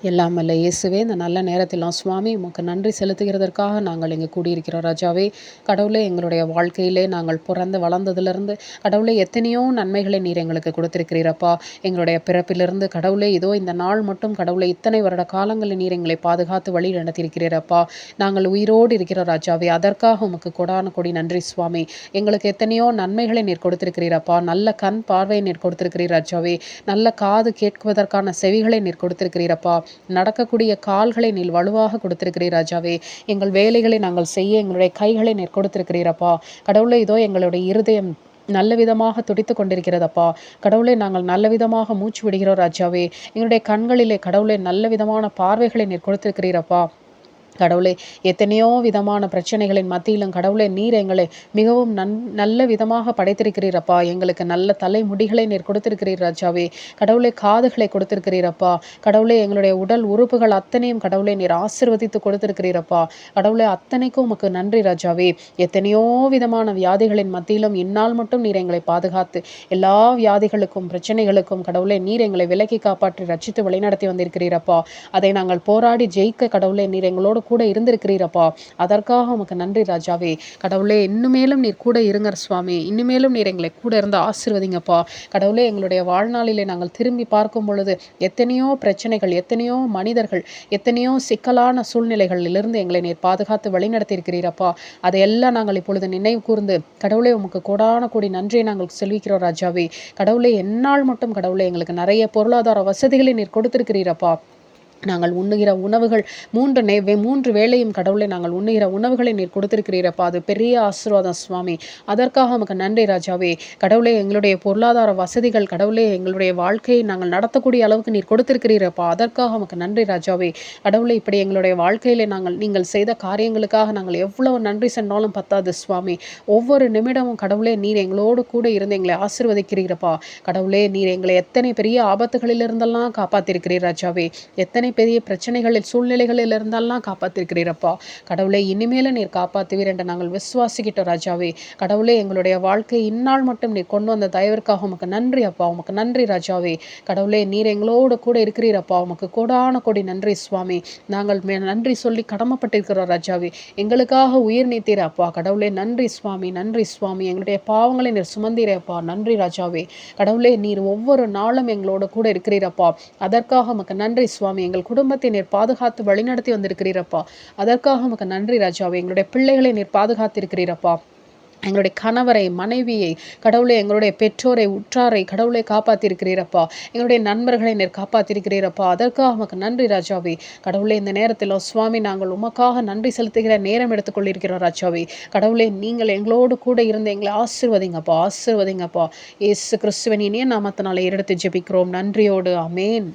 எல்லாம் வல்ல இயேசுவே, இந்த நல்ல நேரத்திலாம் சுவாமி உமக்கு நன்றி செலுத்துகிறதற்காக நாங்கள் இங்கே கூடியிருக்கிறோம் ராஜாவே. கடவுளே, எங்களுடைய வாழ்க்கையிலே நாங்கள் பிறந்து வளர்ந்ததிலிருந்து கடவுளே எத்தனையோ நன்மைகளை நீர் எங்களுக்கு கொடுத்திருக்கிறீரப்பா. எங்களுடைய பிறப்பிலிருந்து கடவுளே, இதோ இந்த நாள் மட்டும் கடவுளே இத்தனை வருட காலங்களில் நீர் எங்களை பாதுகாத்து வழி நடத்தியிருக்கிறீரப்பா. நாங்கள் உயிரோடு இருக்கிறோம் ராஜாவே. அதற்காக உமக்கு கொடான கொடி நன்றி சுவாமி. எங்களுக்கு எத்தனையோ நன்மைகளை நீர் கொடுத்திருக்கிறீரப்பா. நல்ல கண் பார்வையை நீர் கொடுத்திருக்கிறீர் ராஜாவே. நல்ல காது கேட்குவதற்கான செவிகளை நீர் கொடுத்திருக்கிறீரப்பா. நடக்கக்கூடிய கால்களை நீர் வலுவாக கொடுத்திருக்கிறீர் ராஜாவே. எங்கள் வேலைகளை நாங்கள் செய்ய எங்களுடைய கைகளை நீர் கொடுத்திருக்கிறீரப்பா. கடவுளே, இதோ எங்களுடைய இருதயம் நல்ல விதமாக துடித்து கொண்டிருக்கிறதப்பா. கடவுளே, நாங்கள் நல்ல விதமாக மூச்சு விடுகிறோம் ராஜாவே. எங்களுடைய கண்களிலே கடவுளே நல்ல விதமான பார்வைகளை நீர் கொடுத்திருக்கிறீரப்பா. கடவுளே, எத்தனையோ விதமான பிரச்சனைகளின் மத்தியிலும் கடவுளே நீர் எங்களை மிகவும் நல்ல விதமாக படைத்திருக்கிறீரப்பா. எங்களுக்கு நல்ல தலைமுடிகளை நீர் கொடுத்திருக்கிறீர் ராஜாவே. கடவுளே, காதுகளை கொடுத்திருக்கிறீரப்பா. கடவுளே, எங்களுடைய உடல் உறுப்புகள் அத்தனையும் கடவுளே நீர் ஆசீர்வதித்து கொடுத்திருக்கிறீரப்பா. கடவுளே, அத்தனைக்கும் உமக்கு நன்றி ராஜாவே. எத்தனையோ விதமான வியாதிகளின் மத்தியிலும் இந்நாள் மட்டும் நீர் எங்களை பாதுகாத்து எல்லா வியாதிகளுக்கும் பிரச்சனைகளுக்கும் கடவுளே நீர் எங்களை விலக்கி காப்பாற்றி ரட்சித்து வழிநடத்தி வந்திருக்கிறீரப்பா. அதை நாங்கள் போராடி ஜெயிக்க கடவுளே நீர் எங்களோடு கூட இருந்திருக்கிறீரப்பா. அதற்காக உமக்கு நன்றி ராஜாவே. கடவுளே, இன்னுமேலும் நீர் கூட இருங்க சுவாமி. இன்னுமேலும் நீர் எங்களை கூட இருந்து ஆசீர்வதிங்கப்பா. கடவுளே, எங்களுடைய வாழ்நாளிலே நாங்கள் திரும்பி பார்க்கும் பொழுது எத்தனையோ பிரச்சனைகள், எத்தனையோ மனிதர்கள், எத்தனையோ சிக்கலான சூழ்நிலைகளிலிருந்து எங்களை நீர் பாதுகாத்து வழிநடத்தி இருக்கிறீரப்பா. அதையெல்லாம் நாங்கள் இப்பொழுது நினைவு கூர்ந்து கடவுளே உமக்கு கோடான கோடி நன்றியை நாங்கள் செல்விக்கிறோம் ராஜாவே. கடவுளே, என்னால் மட்டும் கடவுளே எங்களுக்கு நிறைய பொருளாதார வசதிகளை நீர் கொடுத்திருக்கிறீரப்பா. நாங்கள் உண்ணுகிற உணவுகள் மூன்று வேளையும் கடவுளை நாங்கள் உண்ணுகிற உணவுகளை நீர் கொடுத்திருக்கிறீரப்பா. அது பெரிய ஆசீர்வாதம் சுவாமி. அதற்காக நமக்கு நன்றி ராஜாவே. கடவுளே, எங்களுடைய பொருளாதார வசதிகள் கடவுளே எங்களுடைய வாழ்க்கையை நாங்கள் நடத்தக்கூடிய அளவுக்கு நீர் கொடுத்திருக்கிறீரப்பா. அதற்காக நமக்கு நன்றி ராஜாவே. கடவுளே, இப்படி எங்களுடைய வாழ்க்கையிலே நீங்கள் செய்த காரியங்களுக்காக நாங்கள் எவ்வளவு நன்றி சொன்னாலும் பத்தாது சுவாமி. ஒவ்வொரு நிமிடமும் கடவுளே நீர் எங்களோடு கூட இருந்து எங்களை ஆசீர்வதிக்கிறீரப்பா. கடவுளே, நீர் எங்களை எத்தனை பெரிய ஆபத்துகளிலிருந்தெல்லாம் காப்பாற்றிருக்கிறீர் ராஜாவே. எத்தனை பெரிய பிரச்சனைகளில் சூழ்நிலைகளில் இருந்தாலாம் காப்பாற்றிருக்கிறீரப்பா. கடவுளே, இனிமேலும் நீர் காப்பாற்றுவீர் என்று நாங்கள் விசுவாசிக்கிட்டோம் ராஜாவே. கடவுளே, எங்களுடைய வாழ்க்கை இந்நாள் மட்டும் நீர் கொண்டு வந்த தயவிற்காக உமக்கு நன்றி அப்பா. உமக்கு நன்றி ராஜாவே. கடவுளே, நீர் எங்களோடு கூட இருக்கிறீரப்பா. உமக்கு கோடான கோடி நன்றி சுவாமி. நாங்கள் நன்றி சொல்லி கடமைப்பட்டிருக்கிறோம் ராஜாவே. எங்களுக்காக உயிர் நீத்தீரப்பா. கடவுளே, நன்றி சுவாமி. நன்றி சுவாமி. எங்களுடைய பாவங்களை நீர் சுமந்தீரப்பா. நன்றி ராஜாவே. கடவுளே, நீர் ஒவ்வொரு நாளும் எங்களோடு கூட இருக்கிறீரப்பா. அதற்காக உமக்கு நன்றி சுவாமி. எங்கள் குடும்பத்தை நீர் பாதுகாத்து வழிநடத்தி வந்திருக்கிறீரப்பா. அதற்காக உமக்கு நன்றி ராஜாவே. எங்களுடைய பிள்ளைகளை நீர் பாதுகாத்திருக்கிறீரப்பா. எங்களுடைய கணவரை, மனைவியை, கடவுளை, எங்களுடைய பெற்றோரை, உற்றாரை கடவுளை காப்பாற்றிருக்கிறீரப்பா. எங்களுடைய நண்பர்களை நீர் காப்பாற்றிருக்கிறீரப்பா. அதற்காக உமக்கு நன்றி ராஜாவே. கடவுளே, இந்த நேரத்தில் சுவாமி நாங்கள் உமக்காக நன்றி செலுத்துகிற நேரம் எடுத்துக்கொள்ளிருக்கிறோம் ராஜாவே. கடவுளே, நீங்கள் எங்களோடு கூட இருந்து எங்களை ஆசீர்வதிங்கப்பா. ஆசீர்வதிங்கப்பா. இயேசு கிறிஸ்துவின் இனிய நாமத்தினாலே எடுத்து ஜெபிக்கிறோம் நன்றியோடு. ஆமென்.